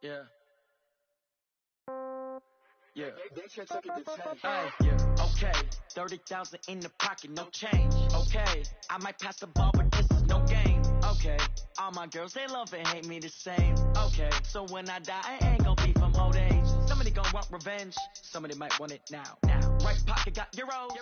Yeah. Yeah. They should took it to 10. Hey, yeah. Okay. 30,000 in the pocket, no change. Okay. I might pass the ball, but this is no game. Okay. All my girls, they love and hate me the same. Okay. So when I die, I ain't gonna be from old age. Somebody gonna want revenge. Somebody might want it now. Right pocket got euros.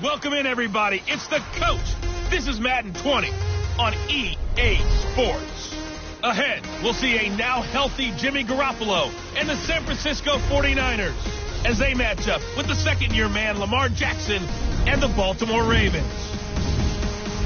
Welcome in, everybody. It's the coach. This is Madden 20 on EA Sports. Ahead, we'll see a now healthy Jimmy Garoppolo and the San Francisco 49ers as they match up with the second-year man Lamar Jackson and the Baltimore Ravens.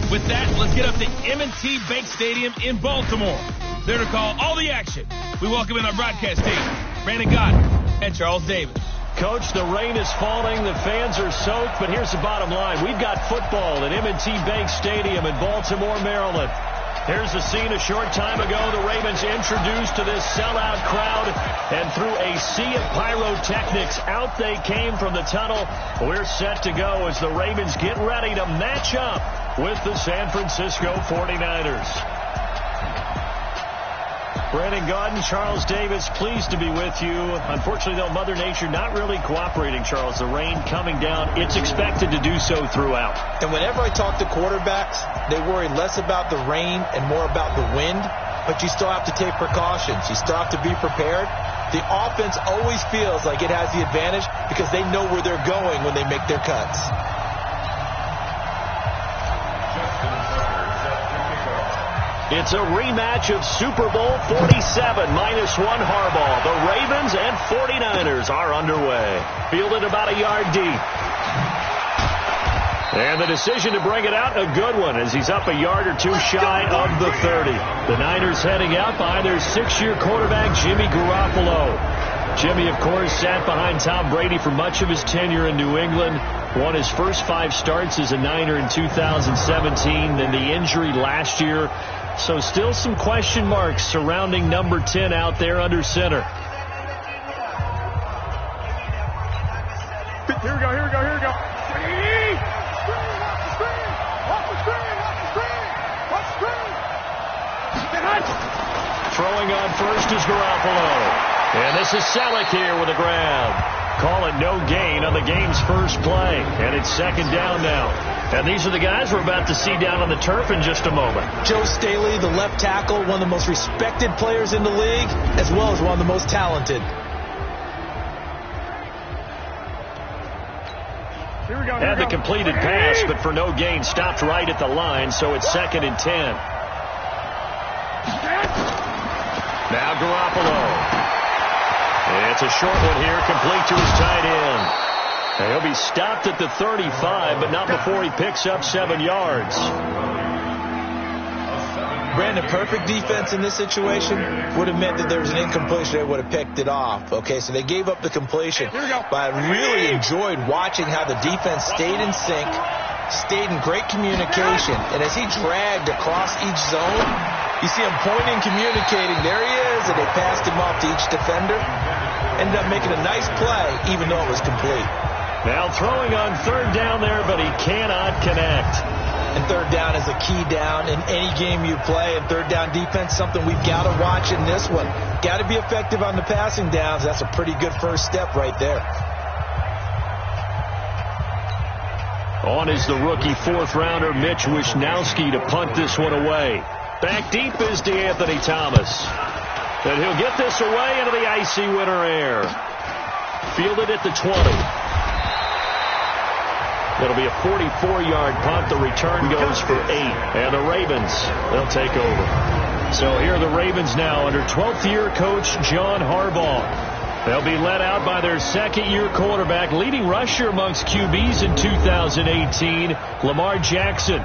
With that, let's get up to M&T Bank Stadium in Baltimore. There to call all the action, we welcome in our broadcast team, Brandon Gott and Charles Davis. Coach, the rain is falling, the fans are soaked, but here's the bottom line. We've got football at M&T Bank Stadium in Baltimore, Maryland. Here's the scene a short time ago. The Ravens introduced to this sellout crowd, and through a sea of pyrotechnics, out they came from the tunnel. We're set to go as the Ravens get ready to match up with the San Francisco 49ers. Brandon Gaudin, Charles Davis, pleased to be with you. Unfortunately, though, Mother Nature not really cooperating, Charles. The rain coming down. It's expected to do so throughout. And whenever I talk to quarterbacks, they worry less about the rain and more about the wind. But you still have to take precautions. You still have to be prepared. The offense always feels like it has the advantage because they know where they're going when they make their cuts. It's a rematch of Super Bowl 47, -1 Harbaugh. The Ravens and 49ers are underway. Fielded about a yard deep. And the decision to bring it out, a good one, as he's up a yard or two shy of the 30. The Niners heading out behind their 6-year quarterback, Jimmy Garoppolo. Jimmy, of course, sat behind Tom Brady for much of his tenure in New England. Won his first 5 starts as a Niner in 2017, then the injury last year. So still some question marks surrounding number 10 out there under center. Here we go. Throwing on first is Garoppolo. And this is Selleck here with a grab. Call it no gain on the game's first play. And it's second down now. And these are the guys we're about to see down on the turf in just a moment. Joe Staley, the left tackle, one of the most respected players in the league, as well as one of the most talented. And the completed pass, but for no gain, stopped right at the line, so it's 2nd and 10. Now Garoppolo. It's a short one here, complete to his tight end. And he'll be stopped at the 35, but not before he picks up 7 yards. Brandon, perfect defense in this situation would have meant that there was an incompletion. They would have picked it off. Okay, so they gave up the completion. But I really enjoyed watching how the defense stayed in sync, stayed in great communication. And as he dragged across each zone, you see him pointing, communicating. There he is, and they passed him off to each defender. Ended up making a nice play, even though it was complete. Now throwing on 3rd down there, but he cannot connect. And 3rd down is a key down in any game you play. And 3rd down defense, something we've got to watch in this one. Got to be effective on the passing downs. That's a pretty good first step right there. On is the rookie 4th rounder, Mitch Wishnowsky, to punt this one away. Back deep is DeAnthony Thomas. And he'll get this away into the icy winter air. Fielded at the 20. It'll be a 44-yard punt. The return goes for 8. And the Ravens, they'll take over. So here are the Ravens now under 12th-year coach John Harbaugh. They'll be led out by their 2nd-year quarterback, leading rusher amongst QBs in 2018, Lamar Jackson.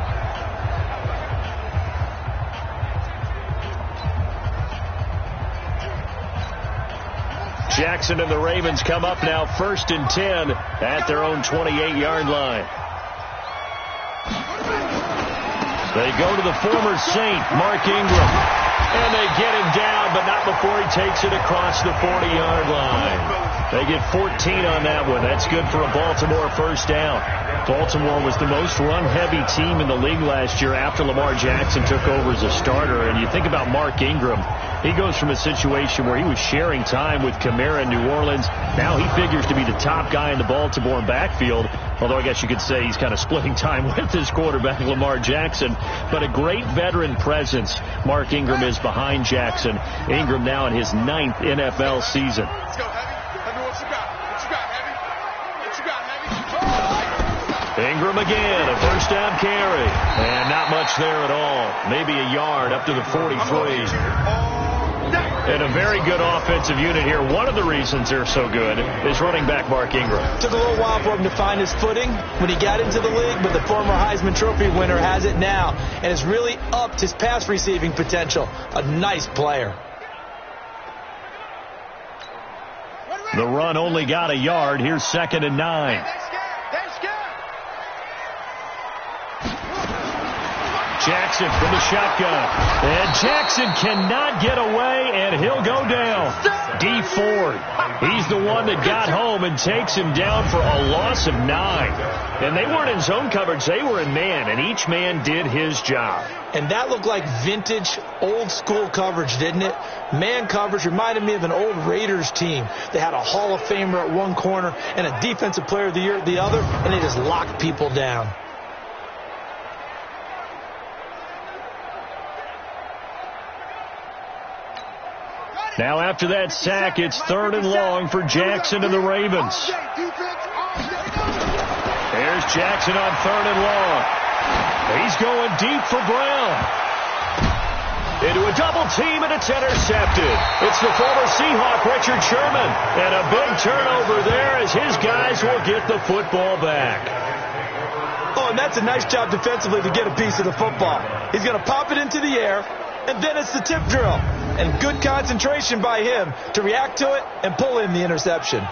Jackson and the Ravens come up now 1st and 10 at their own 28-yard line. They go to the former Saint, Mark Ingram. And they get him down, but not before he takes it across the 40-yard line. They get 14 on that one. That's good for a Baltimore first down. Baltimore was the most run-heavy team in the league last year after Lamar Jackson took over as a starter. And you think about Mark Ingram. He goes from a situation where he was sharing time with Kamara in New Orleans. Now he figures to be the top guy in the Baltimore backfield. Although I guess you could say he's kind of splitting time with his quarterback, Lamar Jackson. But a great veteran presence Mark Ingram is behind Jackson. Ingram now in his 9th NFL season. Let's go, Heavy. Heavy, what you got? What you got, Heavy? What you got, Heavy? Ingram again, a first down carry. And not much there at all. Maybe a yard up to the 43. And a very good offensive unit here. One of the reasons they're so good is running back Mark Ingram. Took a little while for him to find his footing when he got into the league, but the former Heisman Trophy winner has it now and has really upped his pass receiving potential. A nice player. The run only got a yard. Here's 2nd and 9. Jackson from the shotgun. And Jackson cannot get away, and he'll go down. D. Ford. He's the one that got home and takes him down for a loss of 9. And they weren't in zone coverage. They were in man, and each man did his job. And that looked like vintage, old-school coverage, didn't it? Man coverage reminded me of an old Raiders team. They had a Hall of Famer at one corner and a Defensive Player of the Year at the other, and they just locked people down. Now after that sack, it's 3rd and long for Jackson and the Ravens. There's Jackson on 3rd and long. He's going deep for Brown. Into a double team, and it's intercepted. It's the former Seahawk, Richard Sherman. And a big turnover there as his guys will get the football back. Oh, and that's a nice job defensively to get a piece of the football. He's going to pop it into the air, and then it's the tip drill. And good concentration by him to react to it and pull in the interception.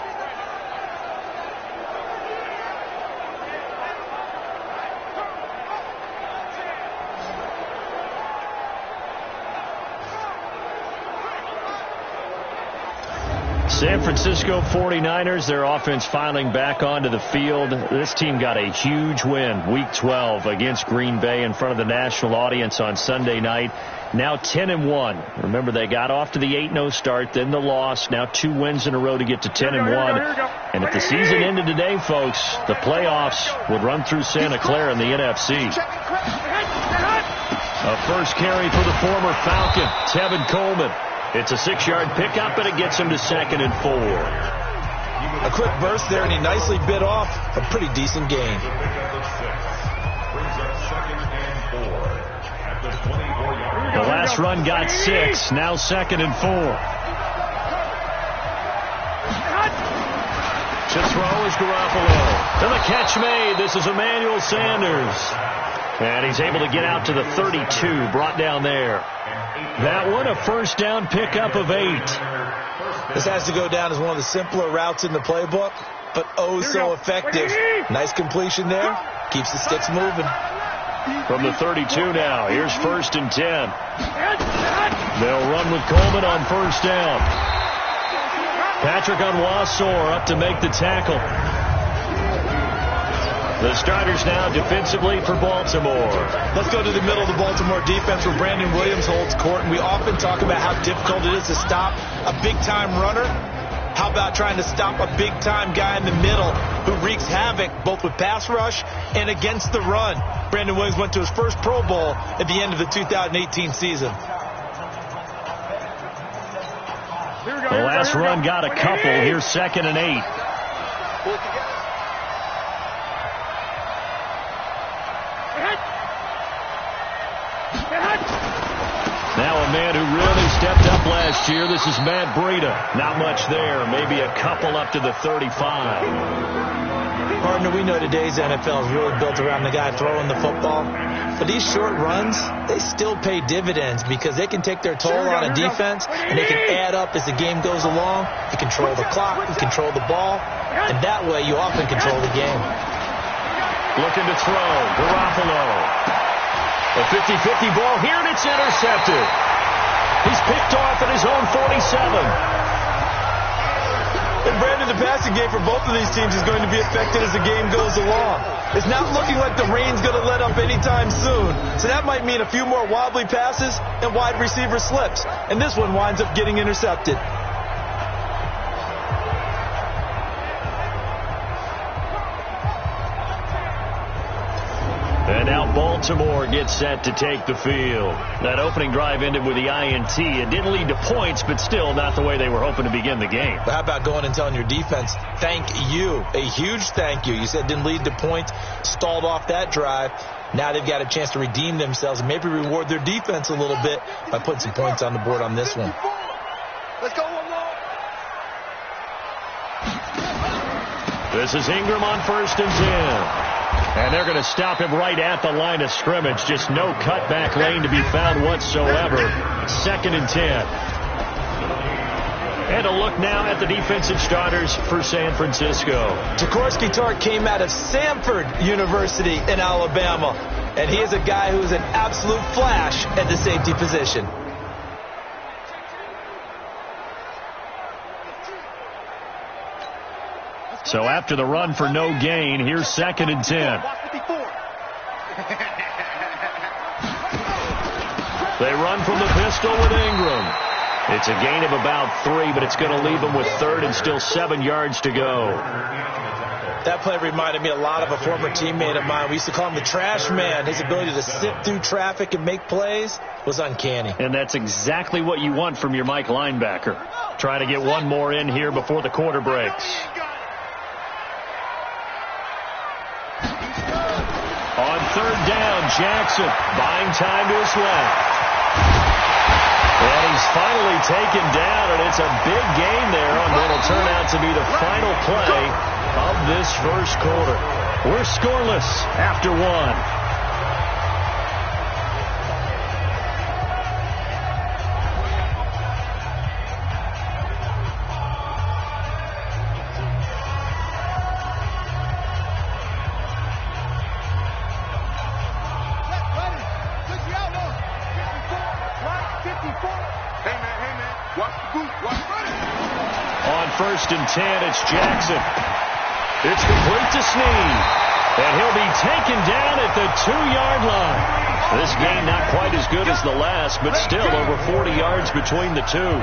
San Francisco 49ers, their offense filing back onto the field. This team got a huge win, Week 12, against Green Bay in front of the national audience on Sunday night. Now 10-1. Remember, they got off to the 8-0 start, then the loss. Now 2 wins in a row to get to 10-1. And if the season ended today, folks, the playoffs would run through Santa Clara in the NFC. A first carry for the former Falcon, Tevin Coleman. It's a 6-yard pickup, and it gets him to 2nd and 4. A quick burst there, and he nicely bit off a pretty decent gain. The last run got 6, now 2nd and 4. To throw is Garoppolo. And the catch made. This is Emmanuel Sanders. And he's able to get out to the 32, brought down there. That one, a first down pickup of 8. This has to go down as one of the simpler routes in the playbook, but oh so effective. Nice completion there. Keeps the sticks moving. From the 32 now, here's 1st and 10. They'll run with Coleman on first down. Patrick Onwuasor up to make the tackle. The starters now defensively for Baltimore. Let's go to the middle of the Baltimore defense where Brandon Williams holds court. And we often talk about how difficult it is to stop a big-time runner. How about trying to stop a big-time guy in the middle who wreaks havoc both with pass rush and against the run? Brandon Williams went to his first Pro Bowl at the end of the 2018 season. The last run got a couple. Here's 2nd and 8. Now a man who really stepped up last year. This is Matt Breida. Not much there. Maybe a couple up to the 35. Partner, we know today's NFL is really built around the guy throwing the football. But these short runs, they still pay dividends because they can take their toll on a defense and they can add up as the game goes along. You control the clock, you control the ball, and that way you often control the game. Looking to throw, Garoppolo. A 50-50 ball here, and it's intercepted. He's picked off at his own 47. And Brandon of the passing game for both of these teams is going to be affected as the game goes along. It's not looking like the rain's going to let up anytime soon. So that might mean a few more wobbly passes and wide receiver slips. And this one winds up getting intercepted. And now Baltimore gets set to take the field. That opening drive ended with the INT. It didn't lead to points, but still not the way they were hoping to begin the game. But how about going and telling your defense, thank you, a huge thank you. You said it didn't lead to points, stalled off that drive. Now they've got a chance to redeem themselves and maybe reward their defense a little bit by putting some points on the board on this one. Let's go one more. This is Ingram on 1st and 10. And they're going to stop him right at the line of scrimmage. Just no cutback lane to be found whatsoever. 2nd and 10. And a look now at the defensive starters for San Francisco. Jaworski Tartt came out of Samford University in Alabama. And he is a guy who is an absolute flash at the safety position. So after the run for no gain, here's 2nd and 10. They run from the pistol with Ingram. It's a gain of about 3, but it's going to leave them with 3rd and still 7 yards to go. That play reminded me a lot of a former teammate of mine. We used to call him the trash man. His ability to sift through traffic and make plays was uncanny. And that's exactly what you want from your Mike linebacker. Trying to get one more in here before the quarter breaks. On 3rd down, Jackson buying time to his left. And he's finally taken down, and it's a big gain there on what will turn out to be the final play of this first quarter. We're scoreless after 1. On 1st and 10, it's Jackson. It's complete to Snead. And he'll be taken down at the 2-yard line. This game not quite as good as the last, but still over 40 yards between the two.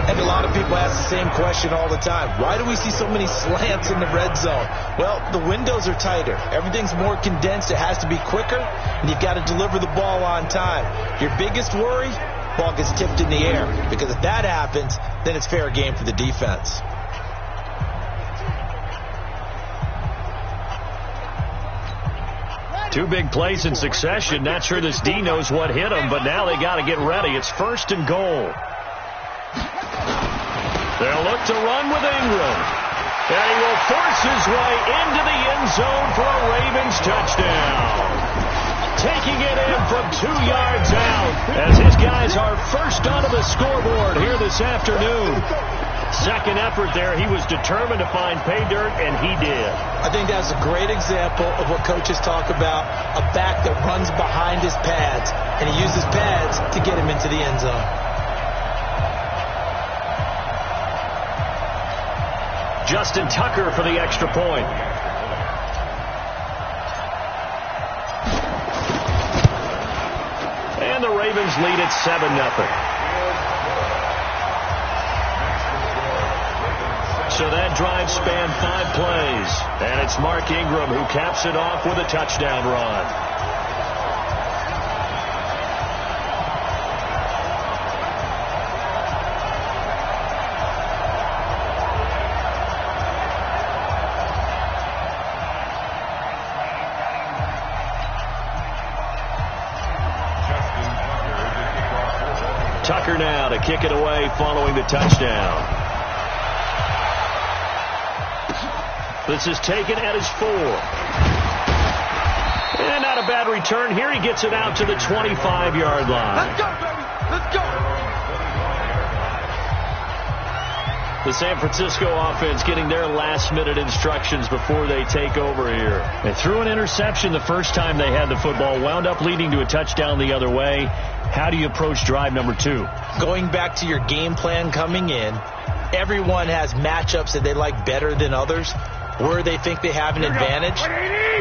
And a lot of people ask the same question all the time. Why do we see so many slants in the red zone? Well, the windows are tighter. Everything's more condensed. It has to be quicker, and you've got to deliver the ball on time. Your biggest worry? Ball gets tipped in the air, because if that happens, then it's fair game for the defense. Two big plays in succession. Not sure this D knows what hit him, but now they got to get ready. It's 1st and goal. They'll look to run with Ingram. And he will force his way into the end zone for a Ravens touchdown. Taking it in from 2 yards out as his guys are first onto the scoreboard here this afternoon. Second effort there. He was determined to find pay dirt, and he did. I think that's a great example of what coaches talk about, a back that runs behind his pads, and he uses pads to get him into the end zone. Justin Tucker for the extra point. And the Ravens lead at 7-0. So that drive spanned 5 plays. And it's Mark Ingram who caps it off with a touchdown run. Tucker now to kick it away following the touchdown. This is taken at his 4. And not a bad return here. He gets it out to the 25-yard line. Let's go, baby. Let's go. The San Francisco offense getting their last-minute instructions before they take over here. They threw an interception the first time they had the football, wound up leading to a touchdown the other way. How do you approach drive number 2? Going back to your game plan coming in, everyone has matchups that they like better than others, where they think they have an advantage.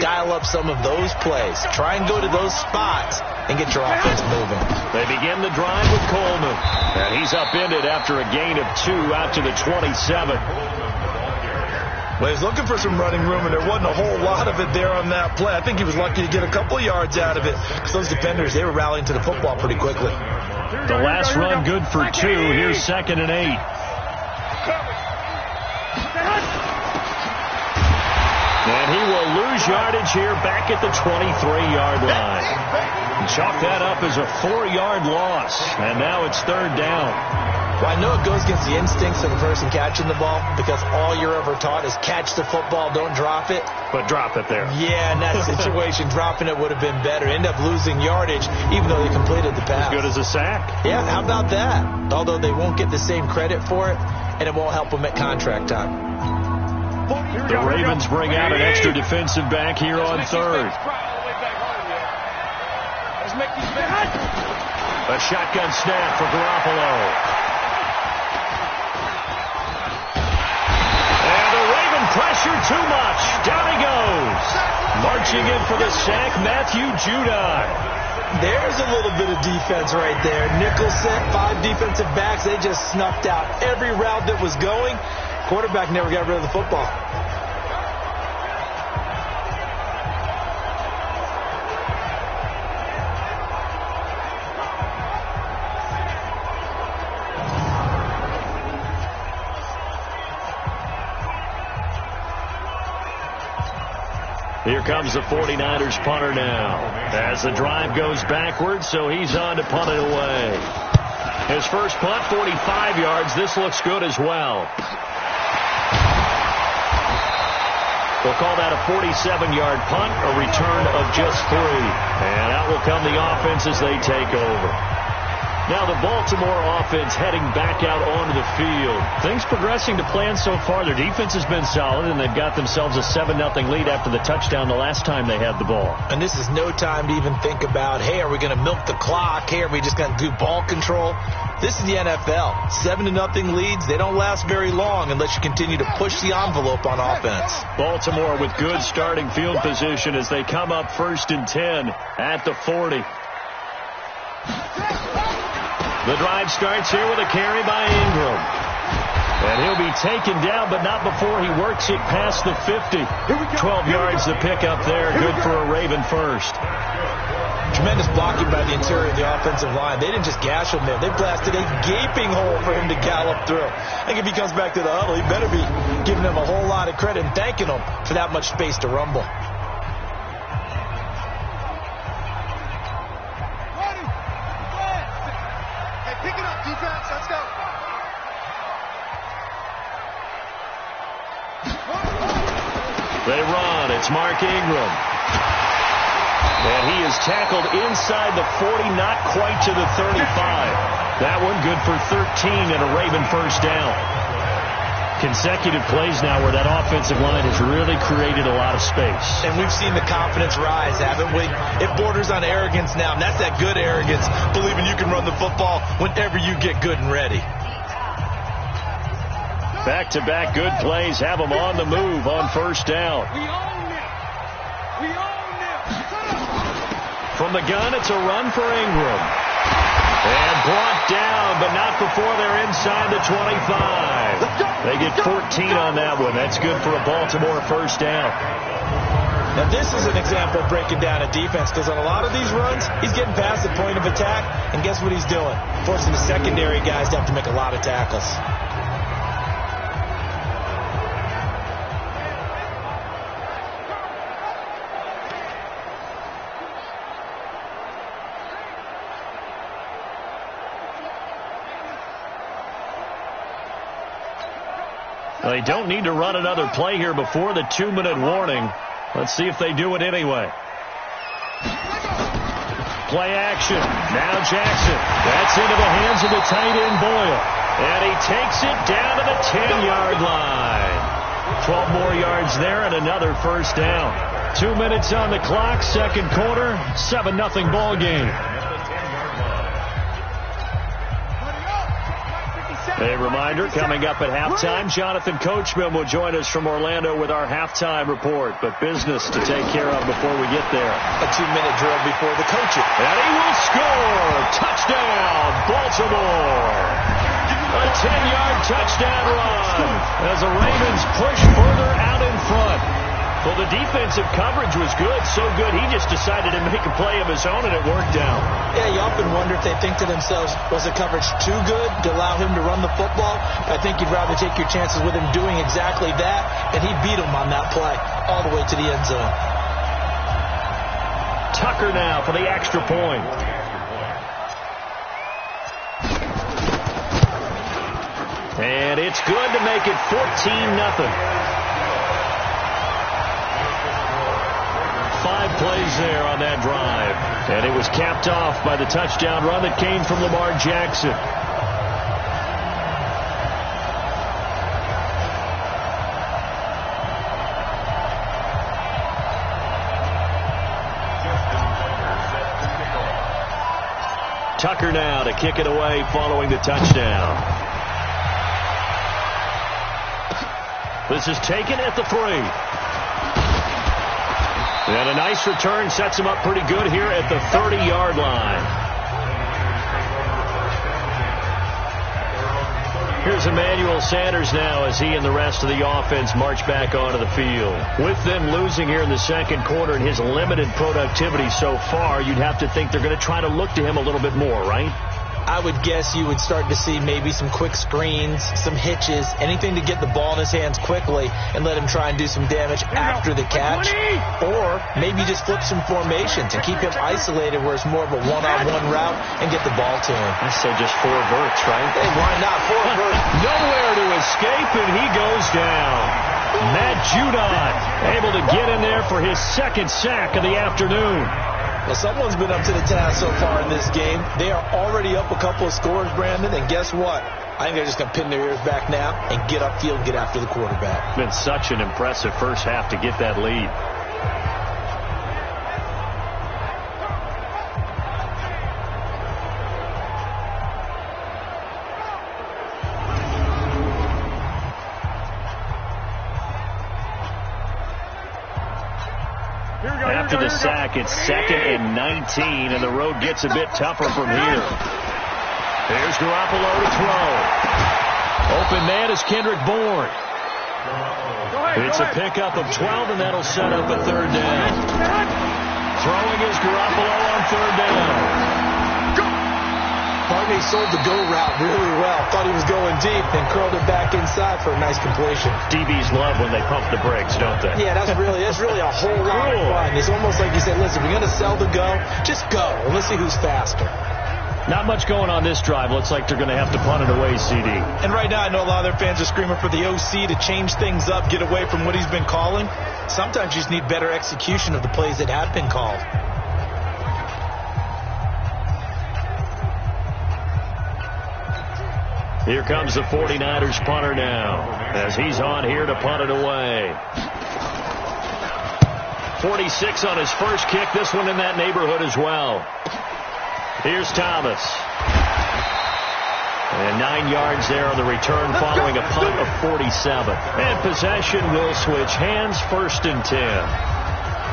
Dial up some of those plays. Try and go to those spots and get your offense moving. They begin the drive with Coleman. And he's upended after a gain of 2 out to the 27. Well, he's looking for some running room, and there wasn't a whole lot of it there on that play. I think he was lucky to get a couple of yards out of it, because those defenders, they were rallying to the football pretty quickly. The last run good for 2. Here's 2nd and 8. And he will lose yardage here back at the 23-yard line. Chalk that up as a 4-yard loss. And now it's 3rd down. Well, I know it goes against the instincts of the person catching the ball, because all you're ever taught is catch the football, don't drop it. But drop it there. Yeah, in that situation, dropping it would have been better. End up losing yardage, even though they completed the pass. As good as a sack. Yeah, how about that? Although they won't get the same credit for it, and it won't help them at contract time. The Ravens bring out an extra defensive back here on 3rd. A shotgun snap for Garoppolo. And the Raven pressure too much. Down he goes. Marching in for the sack, Matthew Judon. There's a little bit of defense right there. Nickel set, 5 defensive backs. They just snuffed out every route that was going. Quarterback never got rid of the football. Here comes the 49ers punter now. As the drive goes backwards, so he's on to punt it away. His first punt, 45 yards. This looks good as well. They'll call that a 47-yard punt, a return of just 3. And out will come the offense as they take over. Now the Baltimore offense heading back out onto the field. Things progressing to plan so far. Their defense has been solid, and they've got themselves a 7-0 lead after the touchdown the last time they had the ball. And this is no time to even think about, hey, are we going to milk the clock? Hey, are we just going to do ball control? This is the NFL. 7-0 leads, they don't last very long unless you continue to push the envelope on offense. Baltimore with good starting field position as they come up 1st and 10 at the 40. The drive starts here with a carry by Ingram. And he'll be taken down, but not before he works it past the 50. 12 yards to pick up there. Good for a Raven first. Tremendous blocking by the interior of the offensive line. They didn't just gash him there. They blasted a gaping hole for him to gallop through. I think if he comes back to the huddle, he better be giving them a whole lot of credit and thanking them for that much space to rumble. They run. It's Mark Ingram. And he is tackled inside the 40, not quite to the 35. That one good for 13 and a Raven first down. Consecutive plays now where that offensive line has really created a lot of space. And we've seen the confidence rise, haven't we? It borders on arrogance now, and that's that good arrogance, believing you can run the football whenever you get good and ready. Back-to-back good plays have them on the move on first down. From the gun, it's a run for Ingram. And brought down, but not before they're inside the 25. They get 14 on that one. That's good for a Baltimore first down. Now, this is an example of breaking down a defense, because on a lot of these runs, he's getting past the point of attack, and guess what he's doing? Forcing the secondary guys to have to make a lot of tackles. They don't need to run another play here before the 2-minute warning. Let's see if they do it anyway. Play action. Now Jackson. That's into the hands of the tight end Boyle. And he takes it down to the 10-yard line. 12 more yards there and another first down. 2 minutes on the clock, second quarter, 7-0 ball game. A reminder, coming up at halftime, Jonathan Coachman will join us from Orlando with our halftime report. But business to take care of before we get there. A 2-minute drill before the coaching. And he will score! Touchdown, Baltimore! A 10-yard touchdown run as the Ravens push further out in front. Well, the defensive coverage was good, so good he just decided to make a play of his own, and it worked out. Yeah, you often wonder if they think to themselves, was the coverage too good to allow him to run the football? I think you'd rather take your chances with him doing exactly that, and he beat him on that play all the way to the end zone. Tucker now for the extra point. And it's good to make it 14-0. 5 plays there on that drive. And it was capped off by the touchdown run that came from Lamar Jackson. Tucker now to kick it away following the touchdown. This is taken at the 3. And a nice return sets him up pretty good here at the 30-yard line. Here's Emmanuel Sanders now as he and the rest of the offense march back onto the field. With them losing here in the second quarter and his limited productivity so far, you'd have to think they're going to try to look to him a little bit more, right? I would guess you would start to see maybe some quick screens, some hitches, anything to get the ball in his hands quickly and let him try and do some damage after the catch. Or maybe just flip some formations and keep him isolated where it's more of a one-on-one route and get the ball to him. I said just 4 verts, right? Hey, why not? 4 verts. Nowhere to escape, and he goes down. Matt Judon able to get in there for his second sack of the afternoon. Well, someone's been up to the task so far in this game. They are already up a couple of scores, Brandon, and guess what? I think they're just going to pin their ears back now and get upfield and get after the quarterback. Been such an impressive first half to get that lead. After the sack, it's 2nd and 19, and the road gets a bit tougher from here. There's Garoppolo to throw. Open man is Kendrick Bourne. It's a pickup of 12, and that'll set up a 3rd down. Throwing is Garoppolo on 3rd down. Barney sold the go route really well. Thought he was going deep, then curled it back inside for a nice completion. DBs love when they pump the brakes, don't they? Yeah, that's really a whole lot of fun. It's almost like you said, listen, we're going to sell the go. Just go, and let's see who's faster. Not much going on this drive. Looks like they're going to have to punt it away, CD. And right now, I know a lot of their fans are screaming for the OC to change things up, get away from what he's been calling. Sometimes you just need better execution of the plays that have been called. Here comes the 49ers punter now as he's on here to punt it away. 46 on his first kick. This one in that neighborhood as well. Here's Thomas. And 9 yards there on the return following a punt of 47. And possession will switch hands, 1st and 10.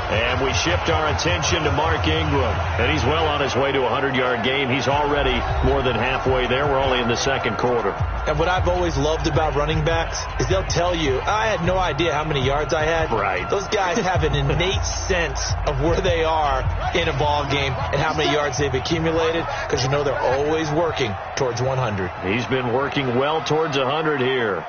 And we shift our attention to Mark Ingram. And he's well on his way to a 100-yard game. He's already more than halfway there. We're only in the second quarter. And what I've always loved about running backs is they'll tell you, I had no idea how many yards I had. Right. Those guys have an innate sense of where they are in a ball game and how many yards they've accumulated because you know they're always working towards 100. He's been working well towards 100 here.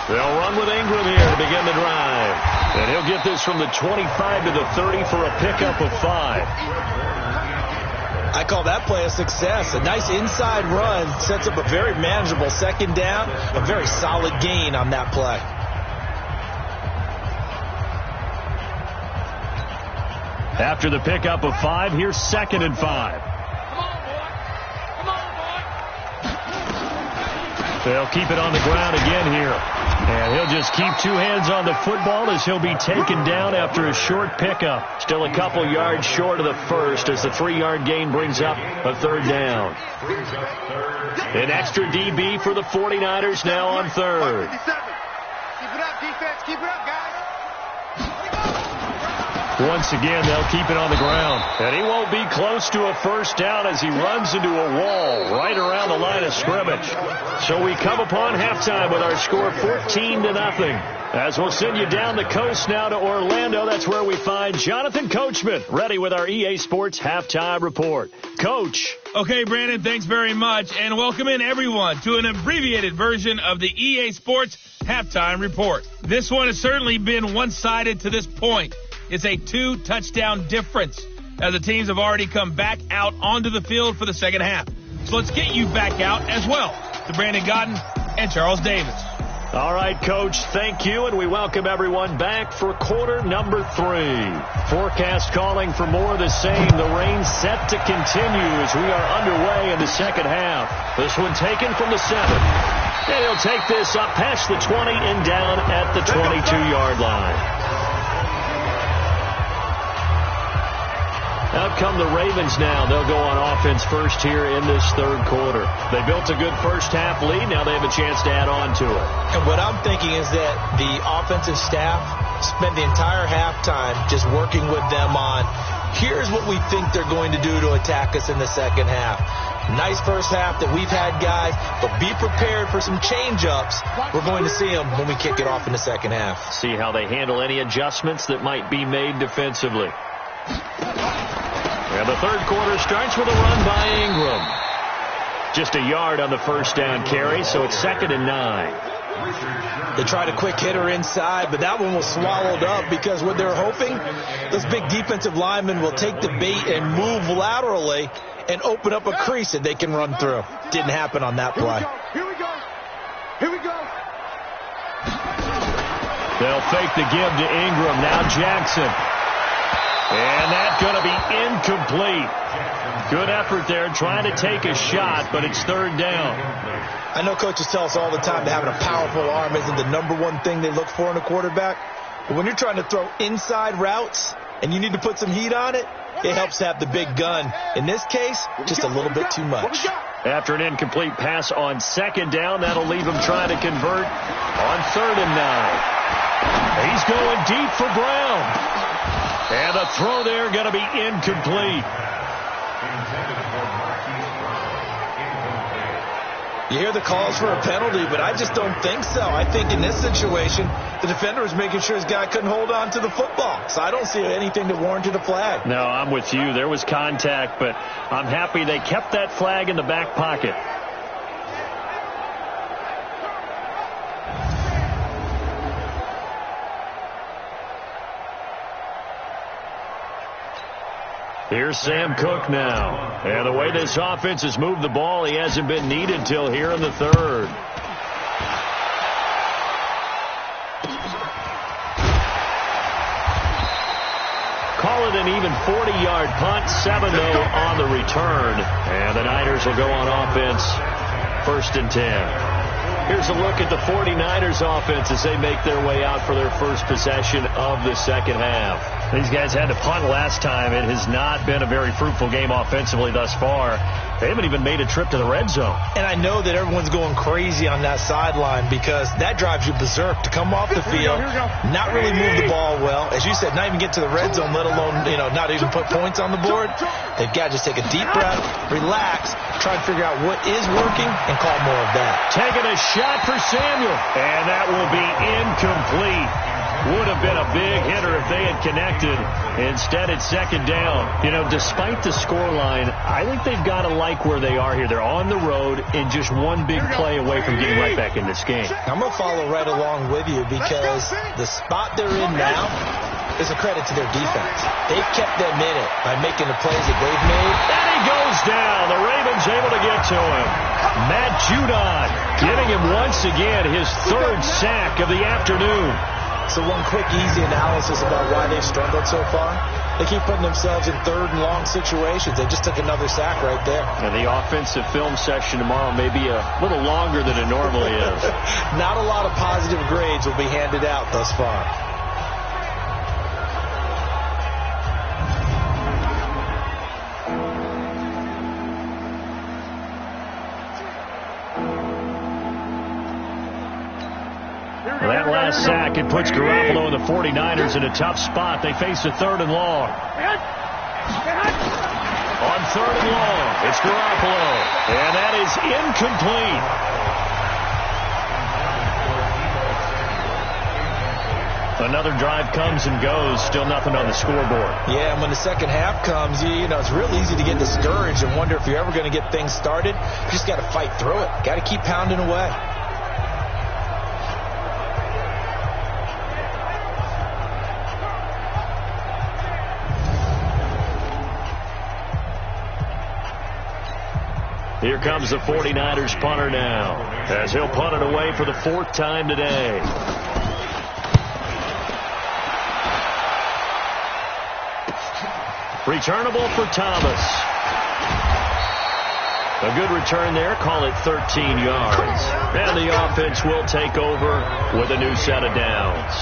They'll run with Ingram here to begin the drive. And he'll get this from the 25 to the 30 for a pickup of 5. I call that play a success. A nice inside run sets up a very manageable 2nd down. A very solid gain on that play. After the pickup of 5, here's 2nd and 5. They'll keep it on the ground again here. And he'll just keep two hands on the football as he'll be taken down after a short pickup. Still a couple yards short of the first as the 3-yard gain brings up a third down. An extra DB for the 49ers now on third. Keep it up, defense. Keep it up, guys. Once again, they'll keep it on the ground. And he won't be close to a first down as he runs into a wall right around the line of scrimmage. So we come upon halftime with our score 14-0. As we'll send you down the coast now to Orlando, that's where we find Jonathan Coachman, ready with our EA Sports Halftime Report. Coach. Okay, Brandon, thanks very much. And welcome in, everyone, to an abbreviated version of the EA Sports Halftime Report. This one has certainly been one-sided to this point. It's a 2-touchdown difference as the teams have already come back out onto the field for the second half. So let's get you back out as well to Brandon Godden and Charles Davis. All right, Coach, thank you, and we welcome everyone back for quarter number 3. Forecast calling for more of the same. The rain set to continue as we are underway in the second half. This one taken from the 7. And he'll take this up past the 20 and down at the 22-yard line. Out come the Ravens now. They'll go on offense first here in this third quarter. They built a good first half lead. Now they have a chance to add on to it. And what I'm thinking is that the offensive staff spent the entire halftime just working with them on, here's what we think they're going to do to attack us in the second half. Nice first half that we've had, guys, but be prepared for some change-ups. We're going to see them when we kick it off in the second half. See how they handle any adjustments that might be made defensively. And the third quarter starts with a run by Ingram. Just a yard on the first down carry, so it's 2nd and 9. They tried a quick hitter inside, but that one was swallowed up because what they're hoping, those big defensive linemen will take the bait and move laterally and open up a crease that they can run through. Didn't happen on that play. Here we go. Here we go. They'll fake the give to Ingram. Now Jackson. And that's going to be incomplete. Good effort there trying to take a shot, but it's third down. I know coaches tell us all the time that having a powerful arm isn't the number one thing they look for in a quarterback. But when you're trying to throw inside routes and you need to put some heat on it, it helps to have the big gun. In this case, just a little bit too much. After an incomplete pass on second down, that'll leave him trying to convert on 3rd and 9. He's going deep for Brown. And the throw there going to be incomplete. You hear the calls for a penalty, but I just don't think so. I think in this situation, the defender was making sure his guy couldn't hold on to the football. So I don't see anything that warranted a flag. No, I'm with you. There was contact, but I'm happy they kept that flag in the back pocket. Here's Sam Cook now. And the way this offense has moved the ball, he hasn't been needed till here in the third. Call it an even 40-yard punt, 7 though on the return. And the Niners will go on offense, 1st and 10. Here's a look at the 49ers offense as they make their way out for their first possession of the second half. These guys had to punt last time. It has not been a very fruitful game offensively thus far. They haven't even made a trip to the red zone. And I know that everyone's going crazy on that sideline because that drives you berserk to come off the field, not really move the ball well. As you said, not even get to the red zone, let alone, not even put points on the board. They've got to just take a deep breath, relax, try and figure out what is working, and call more of that. Taking a shot for Samuel, and that will be incomplete. Would have been a big hitter if they had connected. Instead, it's 2nd down. Despite the scoreline, I think they've got to like where they are here. They're on the road and just one big play away from getting right back in this game. I'm going to follow right along with you because the spot they're in now is a credit to their defense. They've kept them in it by making the plays that they've made. And he goes down. The Ravens able to get to him. Matt Judon getting him once again his 3rd sack of the afternoon. So one quick, easy analysis about why they've struggled so far. They keep putting themselves in third and long situations. They just took another sack right there. And the offensive film section tomorrow may be a little longer than it normally is. Not a lot of positive grades will be handed out thus far. That last sack, it puts Garoppolo and the 49ers in a tough spot. They face a third and long. On third and long, it's Garoppolo. And that is incomplete. Another drive comes and goes. Still nothing on the scoreboard. Yeah, and when the second half comes, you know, it's real easy to get discouraged and wonder if you're ever going to get things started. You just got to fight through it. Got to keep pounding away. Here comes the 49ers punter now, as he'll punt it away for the fourth time today. Returnable for Thomas. A good return there, call it 13 yards. And the offense will take over with a new set of downs.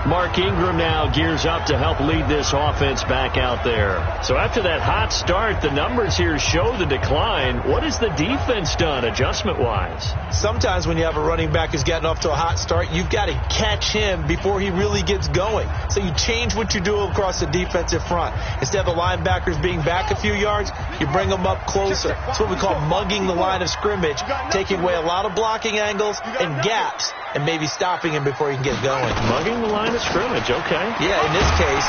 Mark Ingram now gears up to help lead this offense back out there. So after that hot start, the numbers here show the decline. What has the defense done adjustment-wise? Sometimes when you have a running back who's gotten off to a hot start, you've got to catch him before he really gets going. So you change what you do across the defensive front. Instead of the linebackers being back a few yards, you bring them up closer. It's what we call mugging the line of scrimmage, taking away a lot of blocking angles and gaps, and maybe stopping him before he can get going. Mugging the line of scrimmage, okay. Yeah, in this case.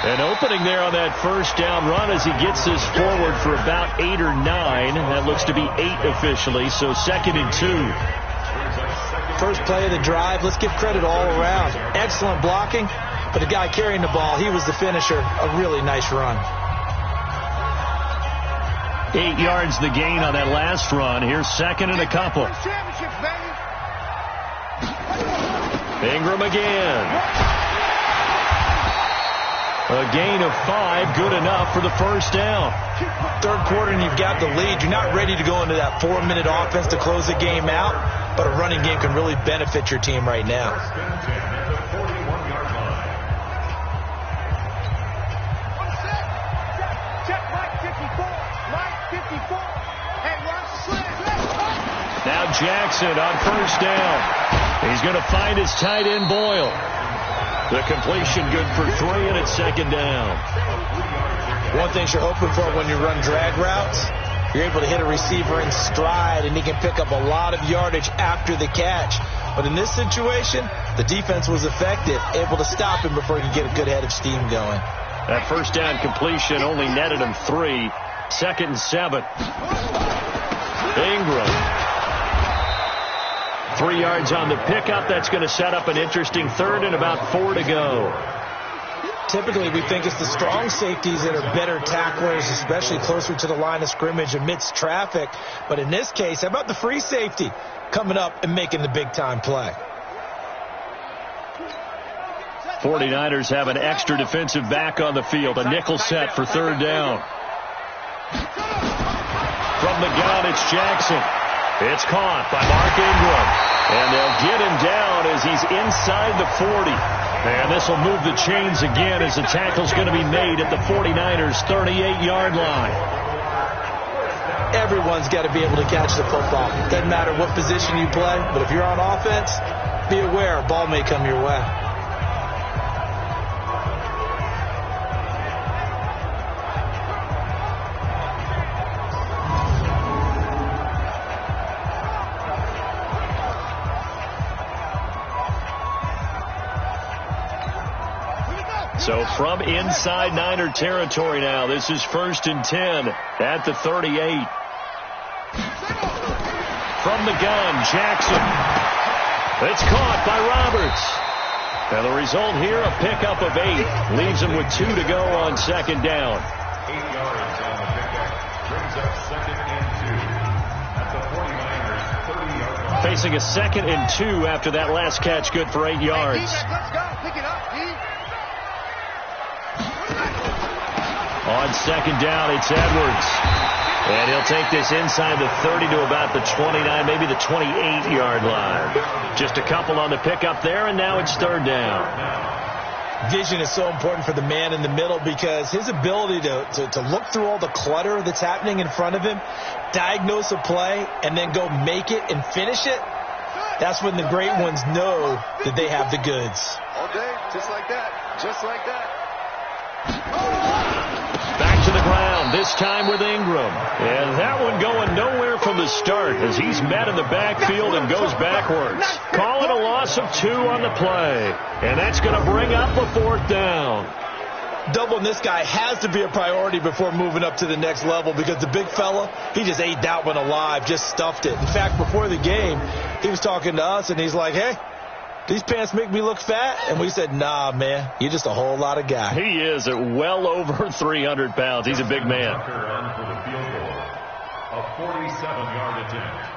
An opening there on that first down run as he gets this forward for about 8 or 9. That looks to be 8 officially, so 2nd and 2. First play of the drive. Let's give credit all around. Excellent blocking, but the guy carrying the ball, he was the finisher. A really nice run. 8 yards the gain on that last run. Here's 2nd and a couple. Ingram again. A gain of 5, good enough for the first down. Third quarter and you've got the lead. You're not ready to go into that 4-minute offense to close the game out, but a running game can really benefit your team right now. Now Jackson on first down. He's going to find his tight end Boyle. The completion good for 3, and it's 2nd down. One thing you're hoping for when you run drag routes, you're able to hit a receiver in stride, and he can pick up a lot of yardage after the catch. But in this situation, the defense was effective, able to stop him before he could get a good head of steam going. That first down completion only netted him 3. 2nd and 7. Ingram. 3 yards on the pickup. That's going to set up an interesting 3rd and about 4 to go. Typically, we think it's the strong safeties that are better tacklers, especially closer to the line of scrimmage amidst traffic. But in this case, how about the free safety coming up and making the big-time play? 49ers have an extra defensive back on the field. A nickel set for 3rd down. From the gun, it's Jackson. It's caught by Mark Ingram. And they'll get him down as he's inside the 40. And this will move the chains again as the tackle's going to be made at the 49ers' 38-yard line. Everyone's got to be able to catch the football. Doesn't matter what position you play, but if you're on offense, be aware a ball may come your way. So from inside Niner territory now, this is 1st and 10 at the 38. From the gun, Jackson. It's caught by Roberts. And the result here, a pickup of 8. Leaves him with 2 to go on 2nd down. 8 yards on the pickup. Brings up 2nd and 2. At the 49ers' 30-yard line. facing a 2nd and 2 after that last catch, good for 8 yards. Let's go. Pick it up, D. On 2nd down, it's Edwards. And he'll take this inside the 30 to about the 29, maybe the 28-yard line. Just a couple on the pickup there, and now it's 3rd down. Vision is so important for the man in the middle because his ability to look through all the clutter that's happening in front of him, diagnose a play, and then go make it and finish it, that's when the great ones know that they have the goods. All day, just like that. Just like that. Back to the ground, this time with Ingram. And that one going nowhere from the start as he's met in the backfield and goes backwards. Call it a loss of 2 on the play. And that's going to bring up a 4th down. Doubling this guy has to be a priority before moving up to the next level because the big fella, he just ate that one alive, just stuffed it. In fact, before the game, he was talking to us and he's like, hey, these pants make me look fat? And we said, nah, man, you're just a whole lot of guy. He is at well over 300 pounds. He's a big man. For the field goal, a 47-yard attempt.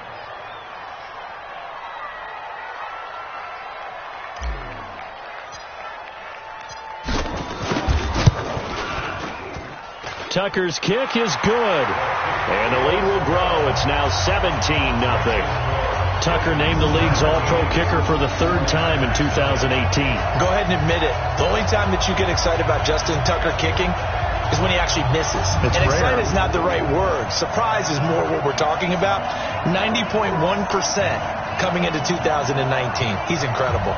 Tucker's kick is good. And the lead will grow. It's now 17-0. Tucker named the league's all-pro kicker for the 3rd time in 2018. Go ahead and admit it. The only time that you get excited about Justin Tucker kicking is when he actually misses. And excited is not the right word. Surprise is more what we're talking about. 90.1% coming into 2019. He's incredible.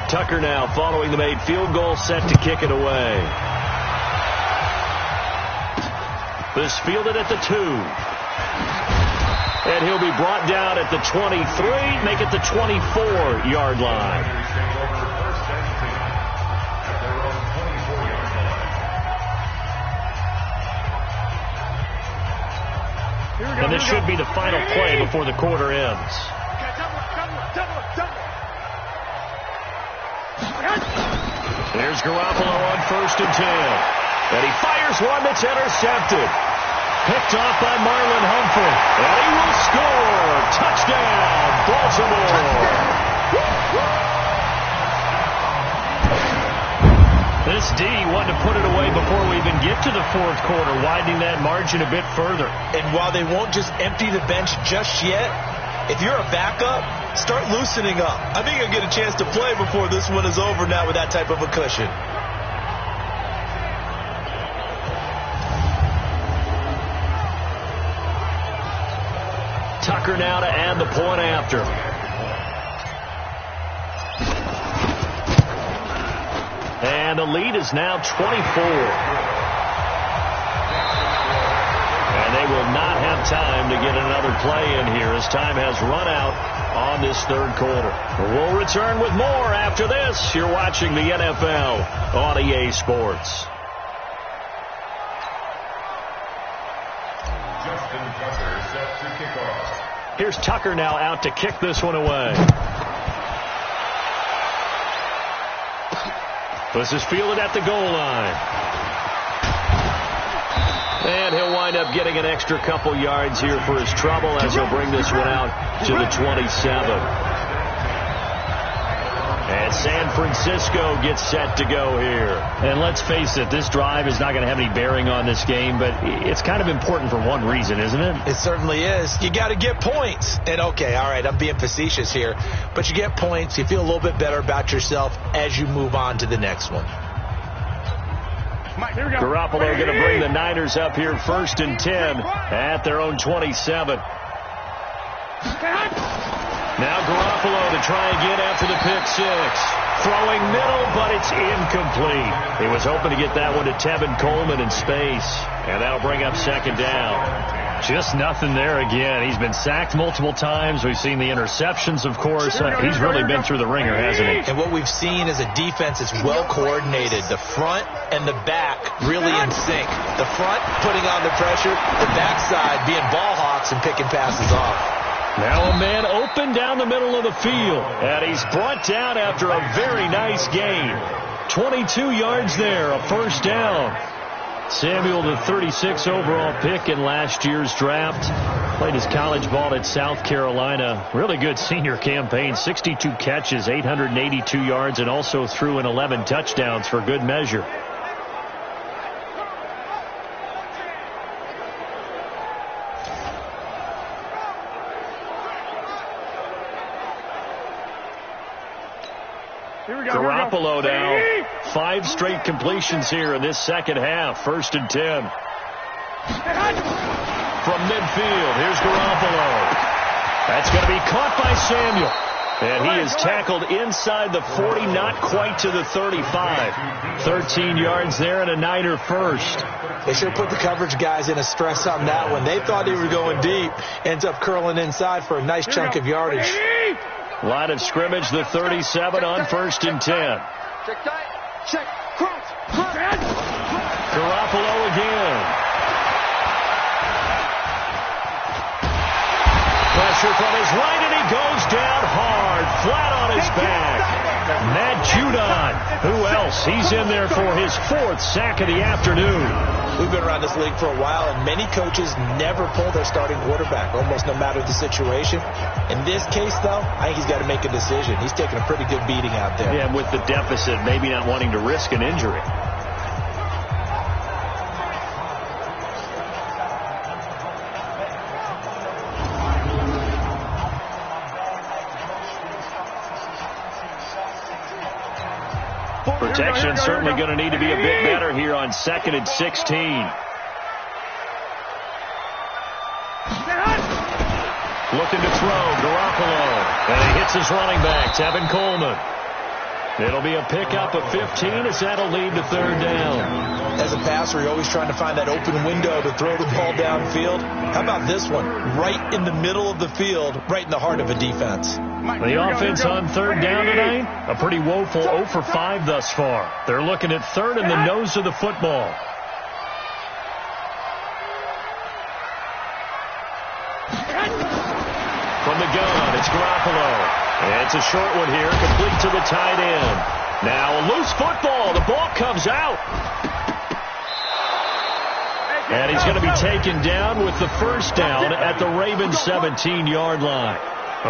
Tucker now following the made field goal, set to kick it away. This fielded at the 2. And he'll be brought down at the 23, make it the 24-yard line. And this should be the final play before the quarter ends. There's Garoppolo on 1st and 10. And he fires one that's intercepted. Picked off by Marlon Humphrey. And he will score. Touchdown, Baltimore. This D wanted to put it away before we even get to the 4th quarter, widening that margin a bit further. And while they won't just empty the bench just yet, if you're a backup, start loosening up. I think you'll get a chance to play before this one is over now with that type of a cushion. Tucker now to add the point after. And the lead is now 24. And they will not have time to get another play in here as time has run out on this 3rd quarter. We'll return with more after this. You're watching the NFL on EA Sports. Here's Tucker now out to kick this one away. This is fielded at the goal line. And he'll wind up getting an extra couple yards here for his trouble as he'll bring this one out to the 27. And San Francisco gets set to go here. And let's face it, this drive is not going to have any bearing on this game, but it's kind of important for one reason, isn't it? It certainly is. You got to get points. And okay, all right, I'm being facetious here, but you get points. You feel a little bit better about yourself as you move on to the next one. Garoppolo going to bring the Niners up here 1st and 10 at their own 27. Now Garoppolo to try again after the pick 6. Throwing middle, but it's incomplete. He was hoping to get that one to Tevin Coleman in space. And that'll bring up 2nd down. Just nothing there again. He's been sacked multiple times. We've seen the interceptions, of course. He's really been through the ringer, hasn't he? And what we've seen is a defense that's well coordinated. The front and the back really in sync. The front putting on the pressure, the backside being ball hawks and picking passes off. Now a man open down the middle of the field. And he's brought down after a very nice gain. 22 yards there, a 1st down. Samuel, the 36 overall pick in last year's draft. Played his college ball at South Carolina. Really good senior campaign. 62 catches, 882 yards, and also threw in 11 touchdowns for good measure. Garoppolo now. 5 straight completions here in this second half. 1st and 10. From midfield, here's Garoppolo. That's going to be caught by Samuel. And he is tackled inside the 40, not quite to the 35. 13 yards there and a Niner first. They should have put the coverage guys in a stress on that one. They thought they were going deep. Ends up curling inside for a nice chunk of yardage. Line of scrimmage, the 37 on 1st and 10. Check tight. Check. Cross. Garoppolo again. Pressure from his right, and he goes down hard, flat on his back. Matt Judon. Who else? He's in there for his 4th sack of the afternoon. We've been around this league for a while, and many coaches never pull their starting quarterback, almost no matter the situation. In this case, though, I think he's got to make a decision. He's taking a pretty good beating out there. Yeah, with the deficit, maybe not wanting to risk an injury. Protection certainly going to need to be a bit better here on 2nd and 16. Looking to throw, Garoppolo. And he hits his running back, Tevin Coleman. It'll be a pickup of 15 as that'll lead to 3rd down. As a passer, you're always trying to find that open window to throw the ball downfield. How about this one? Right in the middle of the field, right in the heart of a defense. The offense on 3rd down tonight, a pretty woeful 0 for 5 thus far. They're looking at 3rd and the nose of the football. From the gun, it's Garoppolo. It's a short one here, complete to the tight end. Now a loose football. The ball comes out. And he's going to be taken down with the 1st down at the Ravens' 17-yard line.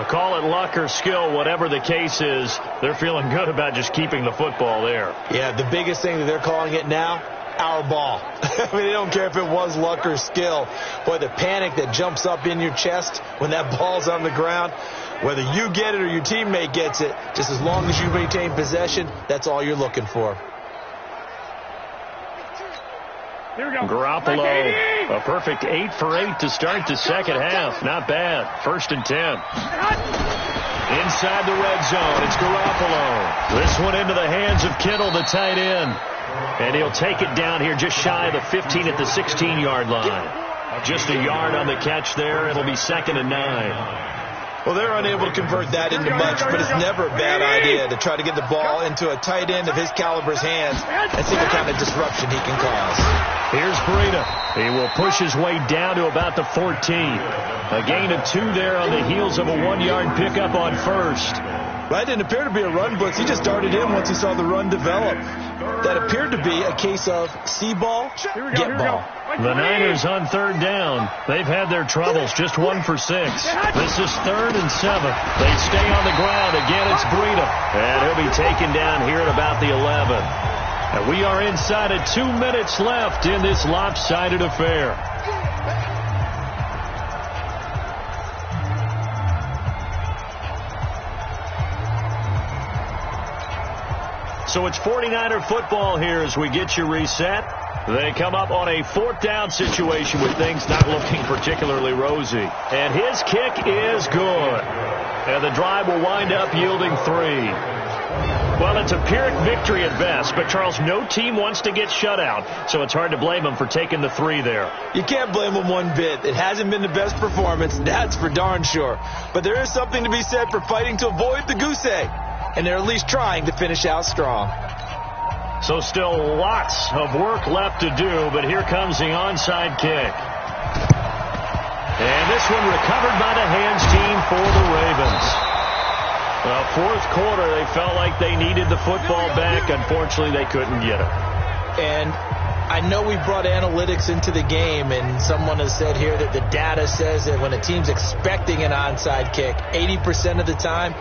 Call it luck or skill, whatever the case is, they're feeling good about just keeping the football there. Yeah, the biggest thing that they're calling it now, our ball. I mean, they don't care if it was luck or skill. Boy, the panic that jumps up in your chest when that ball's on the ground, whether you get it or your teammate gets it, just as long as you maintain possession, that's all you're looking for. Garoppolo, a perfect 8 for 8 to start the second half. Not bad. 1st and 10. Inside the red zone, it's Garoppolo. This one into the hands of Kittle, the tight end. And he'll take it down here just shy of the 15 at the 16-yard line. Just a yard on the catch there. It'll be 2nd and 9. Well, they're unable to convert that into much, but it's never a bad idea to try to get the ball into a tight end of his caliber's hands and see what kind of disruption he can cause. Here's Breida. He will push his way down to about the 14. A gain of 2 there on the heels of a 1-yard pickup on 1st. That didn't appear to be a run blitz. He just darted in once he saw the run develop. That appeared to be a case of see ball, get ball. The Niners on 3rd down. They've had their troubles, just 1 for 6. This is 3rd and 7. They stay on the ground. Again, it's Breida. And he'll be taken down here at about the 11. And we are inside of 2 minutes left in this lopsided affair. So it's 49er football here as we get you reset. They come up on a 4th down situation with things not looking particularly rosy. And his kick is good. And the drive will wind up yielding 3. Well, it's a Pyrrhic victory at best, but Charles, no team wants to get shut out, so it's hard to blame them for taking the 3 there. You can't blame them one bit. It hasn't been the best performance, that's for darn sure. But there is something to be said for fighting to avoid the goose egg. And they're at least trying to finish out strong. So still lots of work left to do, but here comes the onside kick. And this one recovered by the hands team for the Ravens. 4th quarter, they felt like they needed the football back. Unfortunately, they couldn't get it. And I know we brought analytics into the game, and someone has said here that the data says that when a team's expecting an onside kick, 80% of the time,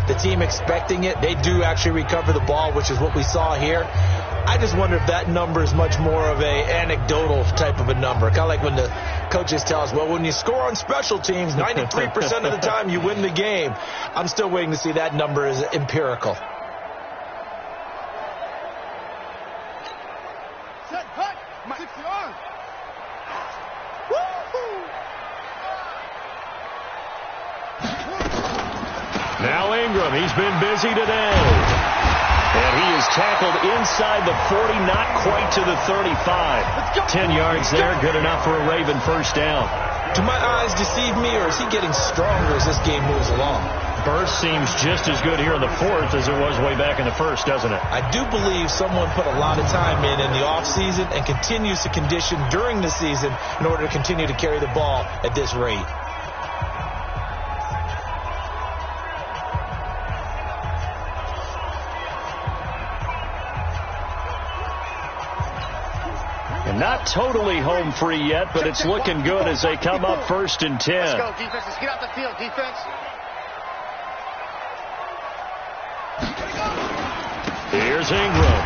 the team expecting it, they do actually recover the ball, which is what we saw here. I just wonder if that number is much more of a anecdotal type of a number. Kind of like when the coaches tell us, well, when you score on special teams, 93% of the time you win the game. I'm still waiting to see that number is empirical. Now Ingram, he's been busy today. And he is tackled inside the 40, not quite to the 35. 10 yards there, good enough for a Raven first down. Do my eyes deceive me, or is he getting stronger as this game moves along? Burst seems just as good here in the fourth as it was way back in the first, doesn't it? I do believe someone put a lot of time in the offseason and continues to condition during the season in order to continue to carry the ball at this rate. Not totally home free yet, but it's looking good as they come up 1st and 10. Let's go, defense. Let's get off the field, defense. Here's Ingram.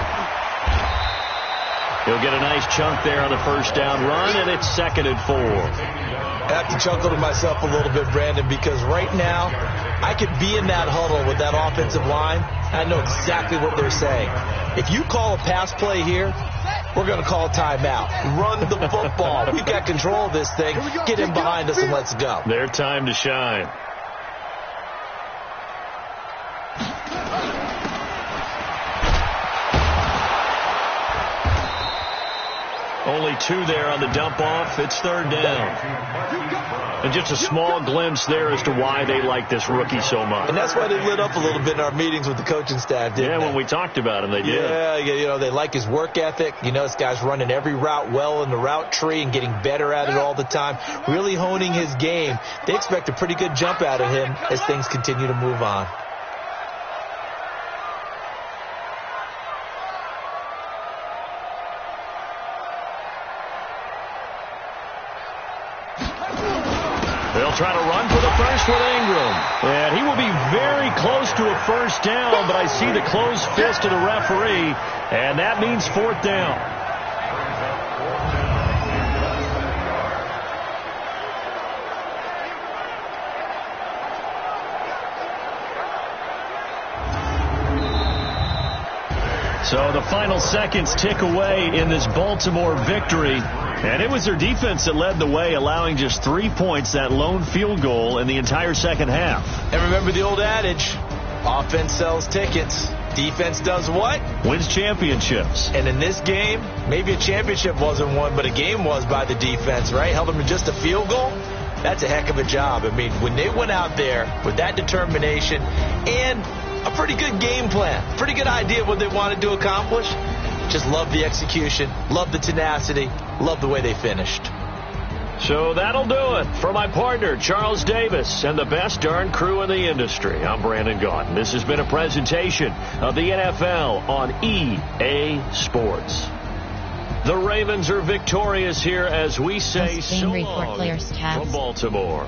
He'll get a nice chunk there on the first down run, and it's 2nd and 4. I have to chuckle to myself a little bit, Brandon, because right now I could be in that huddle with that offensive line. I know exactly what they're saying. If you call a pass play here, we're going to call a timeout. Run the football. We've got control of this thing. Get him behind us and let's go. Their time to shine. Only 2 there on the dump off. It's 3rd down. And just a small glimpse there as to why they like this rookie so much. And that's why they lit up a little bit in our meetings with the coaching staff, didn't they? When we talked about him, they did. Yeah, you know, they like his work ethic. You know, this guy's running every route well in the route tree and getting better at it all the time, really honing his game. They expect a pretty good jump out of him as things continue to move on. They'll try to run for the first with Ingram. And he will be very close to a first down, but I see the closed fist of the referee, and that means 4th down. So the final seconds tick away in this Baltimore victory. And it was their defense that led the way, allowing just 3 points, that lone field goal in the entire second half. And remember the old adage, offense sells tickets. Defense does what? Wins championships. And in this game, maybe a championship wasn't won, but a game was by the defense, right? Held them to just a field goal. That's a heck of a job. I mean, when they went out there with that determination and a pretty good game plan, pretty good idea of what they wanted to accomplish, just love the execution, love the tenacity, love the way they finished. So that'll do it. For my partner, Charles Davis, and the best darn crew in the industry, I'm Brandon Gaudin. This has been a presentation of the NFL on EA Sports. The Ravens are victorious here as we say so long from Baltimore.